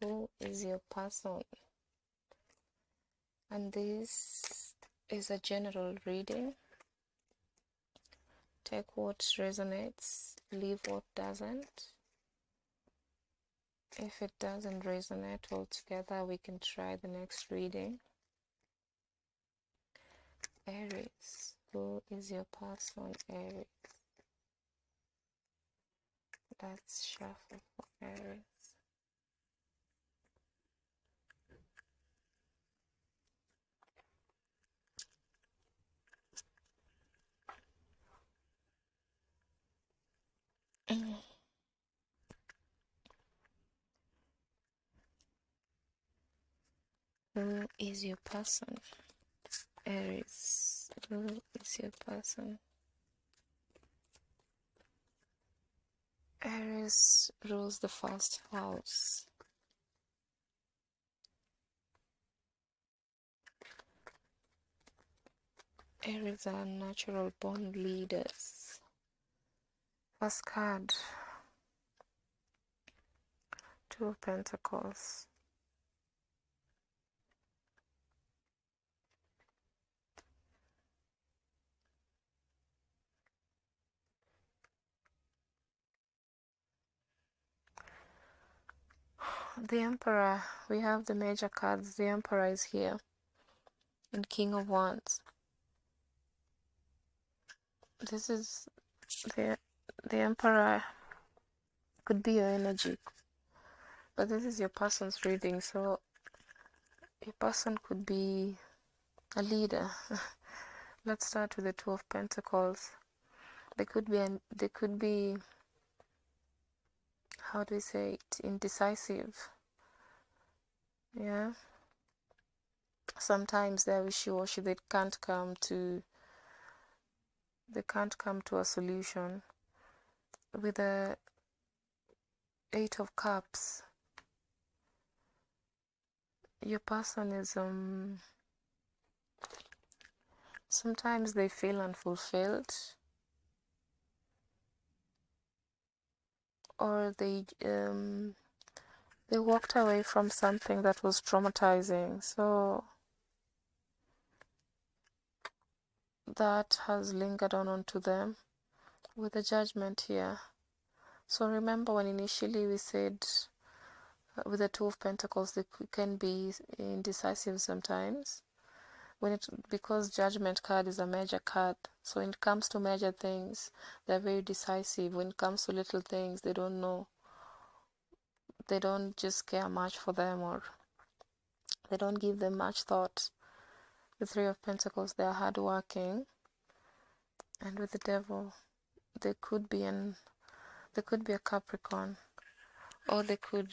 who is your person? And this is a general reading. Take what resonates, leave what doesn't. If it doesn't resonate altogether, we can try the next reading. Aries, who is your person, Aries? Let's shuffle for Aries. Who is your person, Aries? Who is your person? Aries rules the first house. Aries are natural born leaders. First card, Two of Pentacles. The Emperor, we have the major cards. The Emperor is here. And King of Wands. This is the Emperor could be your energy. But this is your person's reading, so your person could be a leader. Let's start with the Two of Pentacles. They could be how do we say it, indecisive. Yeah. Sometimes they're wishy-washy. They can't come to a solution. With the Eight of Cups, your person is sometimes they feel unfulfilled, or they walked away from something that was traumatizing, so that has lingered on onto them. With the Judgment here, so remember when initially we said with the Two of Pentacles they can be indecisive sometimes, because Judgment card is a major card, so when it comes to major things they're very decisive. When it comes to little things, they don't know, they don't just care much for them, or they don't give them much thought. The Three of Pentacles, they are hardworking. And with the Devil, they could be a Capricorn, or they could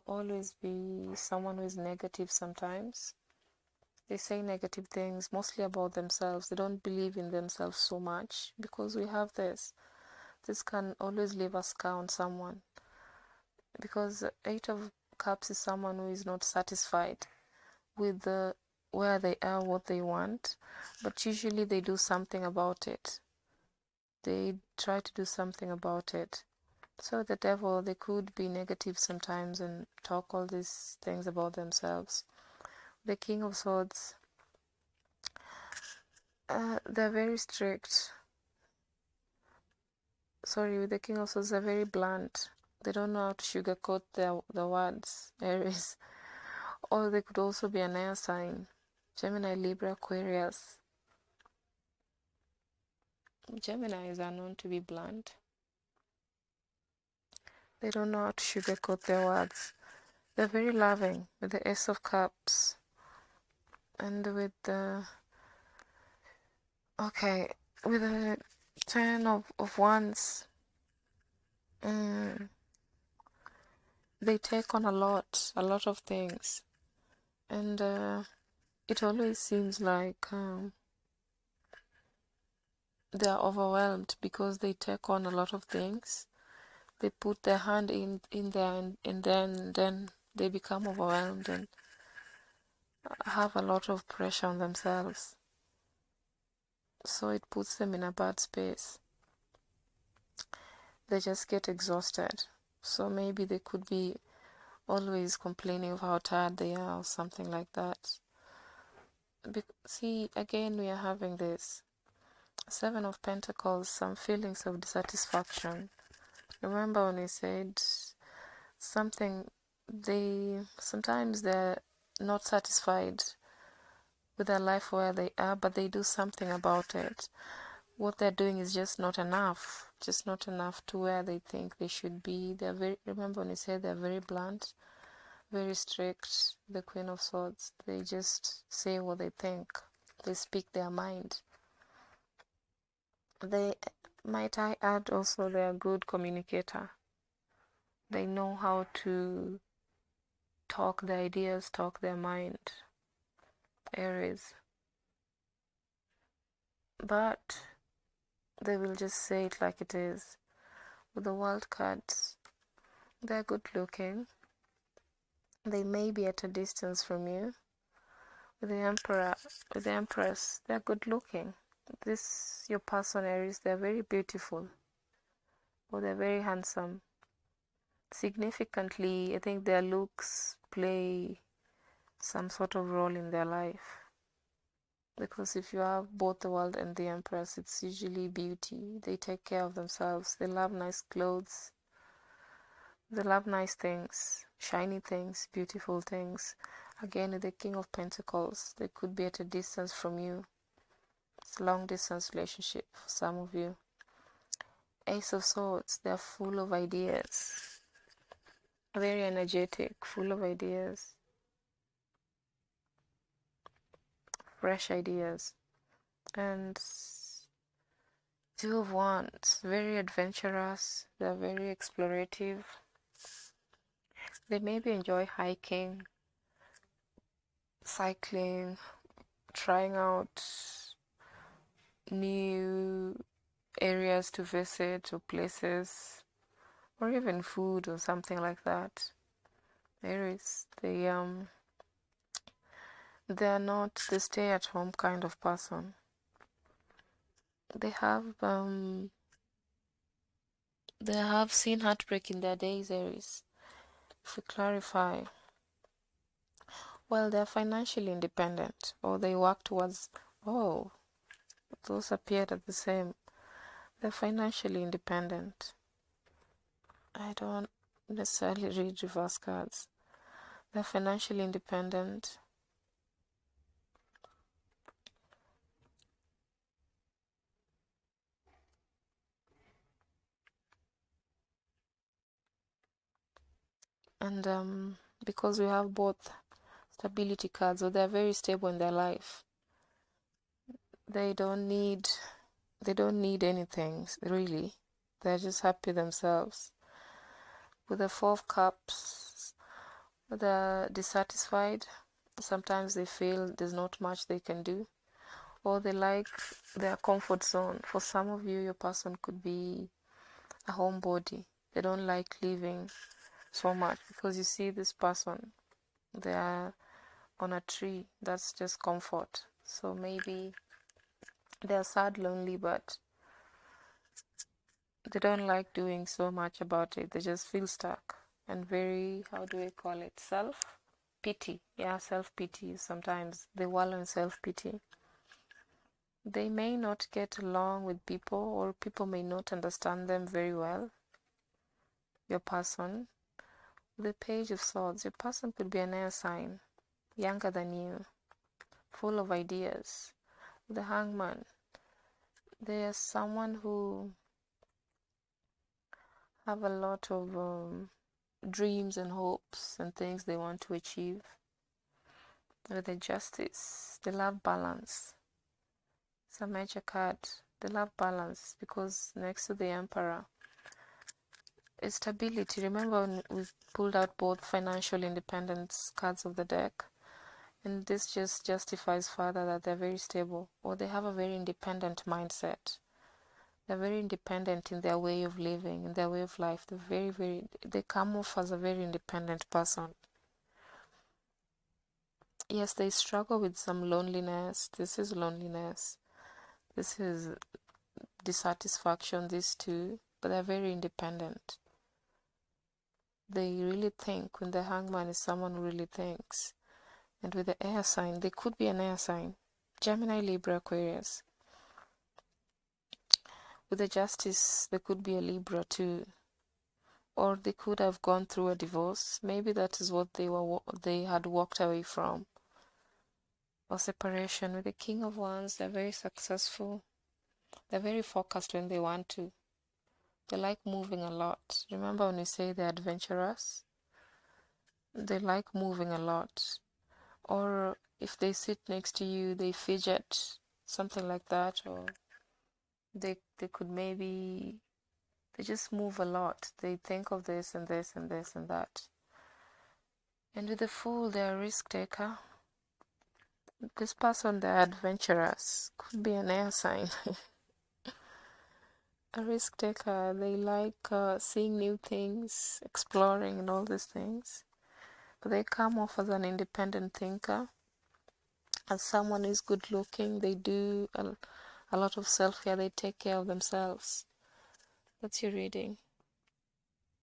always be someone who is negative. Sometimes they say negative things, mostly about themselves. They don't believe in themselves so much, because we have this can always leave a scar on someone, because Eight of Cups is someone who is not satisfied with where they are, what they want, but usually they do something about it. They try to do something about it. So the Devil, they could be negative sometimes and talk all these things about themselves. The King of Swords, they're very strict. Sorry, with the King of Swords, they're very blunt. They don't know how to sugarcoat the words, Aries. Or they could also be an air sign. Gemini, Libra, Aquarius. Geminis are known to be blunt. They don't know how to sugarcoat their words. They're very loving, with the Ace of Cups. And with the... Okay, with the Ten of Wands, they take on a lot of things. And it always seems like they're overwhelmed, because they take on a lot of things. They put their hand in there, and then they become overwhelmed and have a lot of pressure on themselves. So it puts them in a bad space. They just get exhausted. So maybe they could be always complaining of how tired they are or something like that. See, again, we are having this Seven of Pentacles, some feelings of dissatisfaction. Remember when we said something, sometimes they're not satisfied with their life where they are, but they do something about it. What they're doing is just not enough to where they think they should be. Remember when we said they're very blunt, very strict, the Queen of Swords. They just say what they think. They speak their mind. Might I add also, they're a good communicator. They know how to talk their ideas, talk their mind. Aries. But they will just say it like it is. With the World cards, they're good looking. They may be at a distance from you. With the Emperor, with the Empress, they're good looking. Your person, Aries, they're very beautiful. Or they're very handsome. Significantly, I think their looks play some sort of role in their life. Because if you have both the World and the Empress, it's usually beauty. They take care of themselves. They love nice clothes. They love nice things, shiny things, beautiful things. Again, with the King of Pentacles, they could be at a distance from you. It's a long distance relationship for some of you. Ace of Swords, they're full of ideas. Very energetic, full of ideas. Fresh ideas. And Two of Wands, very adventurous. They're very explorative. They maybe enjoy hiking, cycling, trying out new areas to visit or places, or even food or something like that. Aries, they're not the stay-at-home kind of person. They have seen heartbreak in their days, Aries. If we clarify, well, they're financially independent, or they work towards. Oh, those appeared at the same. They're financially independent. I don't necessarily read reverse cards. They're financially independent. And because we have both stability cards, so they're very stable in their life. They don't need anything, really. They're just happy themselves. With the Four of Cups, they're dissatisfied. Sometimes they feel there's not much they can do, or they like their comfort zone. For some of you, your person could be a homebody. They don't like leaving so much, because you see this person, they are on a tree. That's just comfort. So maybe they're sad, lonely, but they don't like doing so much about it. They just feel stuck and very, how do I call it, self-pity. Yeah, self-pity. Sometimes they wallow in self-pity. They may not get along with people, or people may not understand them very well. Your person, the Page of Swords, your person could be an air sign, younger than you, full of ideas. The Hangman, there's someone who have a lot of dreams and hopes and things they want to achieve. With the Justice, they love balance. It's a major card. They love balance, because next to the Emperor is stability. Remember when we pulled out both financial independence cards of the deck? And this just justifies further that they're very stable, or they have a very independent mindset. They're very independent in their way of living, in their way of life. They come off as a very independent person. Yes, they struggle with some loneliness. This is loneliness. This is dissatisfaction, these two, but they're very independent. they really think. When the hangman is someone who really thinks. And with the air sign, they could be an air sign. Gemini, Libra, Aquarius. With the justice, they could be a Libra too. Or they could have gone through a divorce. Maybe that is what they had walked away from. Or separation. With the King of Wands, they're very successful. They're very focused when they want to. They like moving a lot. Remember when we say they're adventurous? They like moving a lot. Or if they sit next to you, they fidget, something like that. Or they could maybe, they just move a lot. They think of this and this and this and that. And with the Fool, they're a risk taker. This person, they're adventurous. Could be an air sign. A risk taker. They like seeing new things, exploring and all these things. But they come off as an independent thinker. As someone who's good looking, they do a lot of self-care. They take care of themselves. That's your reading.